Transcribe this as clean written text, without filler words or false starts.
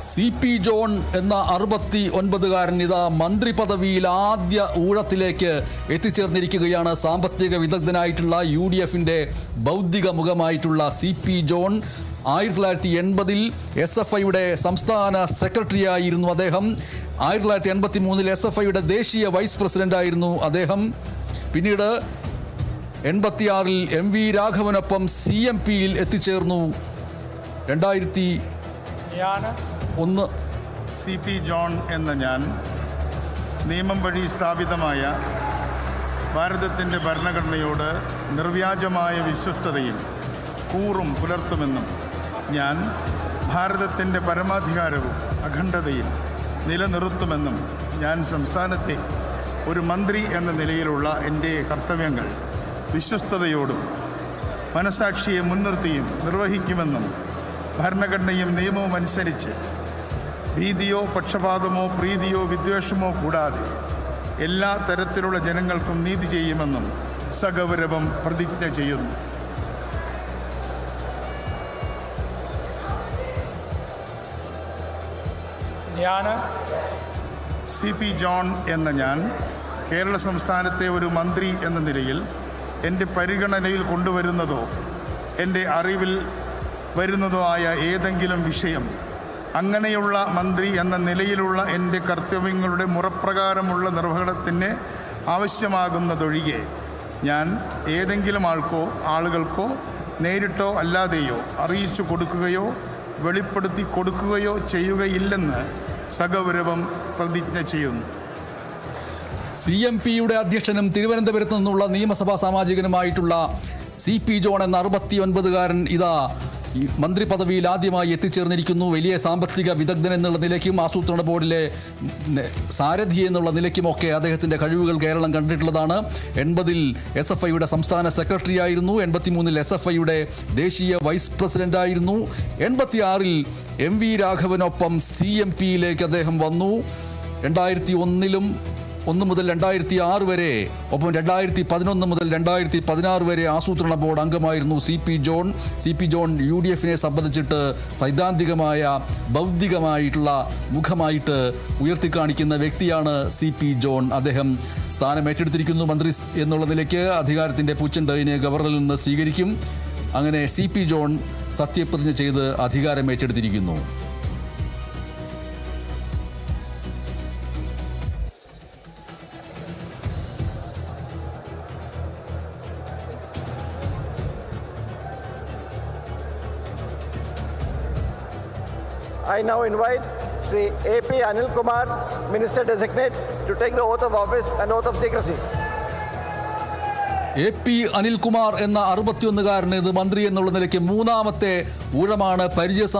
CP John എന്ന 69-കാരൻ ഇതാ മന്ത്രി പദവിയിൽ ആദ്യ ഊഴത്തിലേക്ക് എത്തിച്ചേർന്നിരിക്കുകയാണ്. സാമ്പത്തിക വിദഗ്ധനായിട്ടുള്ള UDFന്റെ ബൗദ്ധിക മുഖമായിട്ടുള്ള CP ജോൺ 1980-ൽ SFIയുടെ സംസ്ഥാന സെക്രട്ടറിയായിരുന്നു അദ്ദേഹം. 1983-ൽ SFIയുടെ ദേശീയ വൈസ് പ്രസിഡന്റായിരുന്നു അദ്ദേഹം. പിന്നീട് 86-ൽ MV രാഘവനൊപ്പം CMPയിൽ എത്തിച്ചേർന്നു. 2001 CP ജോൺ എന്ന ഞാൻ നിയമം വഴി സ്ഥാപിതമായ ഭാരതത്തിൻ്റെ ഭരണഘടനയോട് നിർവ്യാജമായ വിശ്വസ്തതയും കൂറും പുലർത്തുമെന്നും ഞാൻ ഭാരതത്തിൻ്റെ പരമാധികാരവും അഖണ്ഡതയും നിലനിർത്തുമെന്നും ഞാൻ സംസ്ഥാനത്തെ ഒരു മന്ത്രി എന്ന നിലയിലുള്ള എൻ്റെ കർത്തവ്യങ്ങൾ വിശ്വസ്തയോടും മനസാക്ഷിയെ മുൻനിർത്തിയും നിർവഹിക്കുമെന്നും ഭരണഘടനയും നിയമവും അനുസരിച്ച് ഭീതിയോ പക്ഷപാതമോ പ്രീതിയോ വിദ്വേഷമോ കൂടാതെ എല്ലാ തരത്തിലുള്ള ജനങ്ങൾക്കും നീതി ചെയ്യുമെന്നും സഗൗരവം പ്രതിജ്ഞ ചെയ്യുന്നു. CP ജോൺ എന്ന ഞാൻ കേരള സംസ്ഥാനത്തെ ഒരു മന്ത്രി എന്ന നിലയിൽ എൻ്റെ പരിഗണനയിൽ കൊണ്ടുവരുന്നതോ എൻ്റെ അറിവിൽ വരുന്നതോ ആയ ഏതെങ്കിലും വിഷയം അങ്ങനെയുള്ള മന്ത്രി എന്ന നിലയിലുള്ള എൻ്റെ കർത്തവ്യങ്ങളുടെ മുറപ്രകാരമുള്ള നിർവഹണത്തിന് ആവശ്യമാകുന്നതൊഴികെ ഞാൻ ഏതെങ്കിലും ആളുകൾക്കോ നേരിട്ടോ അല്ലാതെയോ അറിയിച്ചു കൊടുക്കുകയോ വെളിപ്പെടുത്തി കൊടുക്കുകയോ ചെയ്യുകയില്ലെന്ന് സഗൗരവം പ്രതിജ്ഞ ചെയ്യുന്നു. CMPയുടെ അധ്യക്ഷനും തിരുവനന്തപുരത്ത് നിന്നുള്ള നിയമസഭാ സാമാജികനുമായിട്ടുള്ള CP ജോൺ എന്ന 69-കാരൻ ഇതാ മന്ത്രി പദവിയിൽ ആദ്യമായി എത്തിച്ചേർന്നിരിക്കുന്നു. വലിയ സാമ്പത്തിക വിദഗ്ധൻ എന്നുള്ള നിലയ്ക്കും ആസൂത്രണ ബോർഡിലെ സാരഥി എന്നുള്ള നിലയ്ക്കുമൊക്കെ അദ്ദേഹത്തിൻ്റെ കഴിവുകൾ കേരളം കണ്ടിട്ടുള്ളതാണ്. 80-ൽ SFIയുടെ സംസ്ഥാന സെക്രട്ടറി ആയിരുന്നു. 83-ൽ SFIയുടെ ദേശീയ വൈസ് പ്രസിഡന്റായിരുന്നു. 86-ൽ MV രാഘവനൊപ്പം CMPയിലേക്ക് അദ്ദേഹം വന്നു. 2001 മുതൽ 2006 വരെ, ഒപ്പം 2011 മുതൽ 2016 വരെ ആസൂത്രണ ബോർഡ് അംഗമായിരുന്നു CP ജോൺ. CP ജോൺ UDFനെ സംബന്ധിച്ചിട്ട് സൈദ്ധാന്തികമായ ബൗദ്ധികമായിട്ടുള്ള മുഖമായിട്ട് ഉയർത്തിക്കാണിക്കുന്ന വ്യക്തിയാണ് CP ജോൺ. അദ്ദേഹം സ്ഥാനം ഏറ്റെടുത്തിരിക്കുന്നു. മന്ത്രി എന്നുള്ള നിലയ്ക്ക് അധികാരത്തിൻ്റെ പൂച്ചെണ്ടതിനെ ഗവർണറിൽ നിന്ന് സ്വീകരിക്കും. അങ്ങനെ CP ജോൺ സത്യപ്രതിജ്ഞ ചെയ്ത് അധികാരം ഏറ്റെടുത്തിരിക്കുന്നു. I now invite Shri AP Anil Kumar, Minister Designate, to take the oath of office and oath of secrecy. AP Anilkumar എന്ന 61-കാരന് ഇത് മന്ത്രി എന്നുള്ള നിലയ്ക്ക് മൂന്നാമത്തെ ഊഴമാണ്.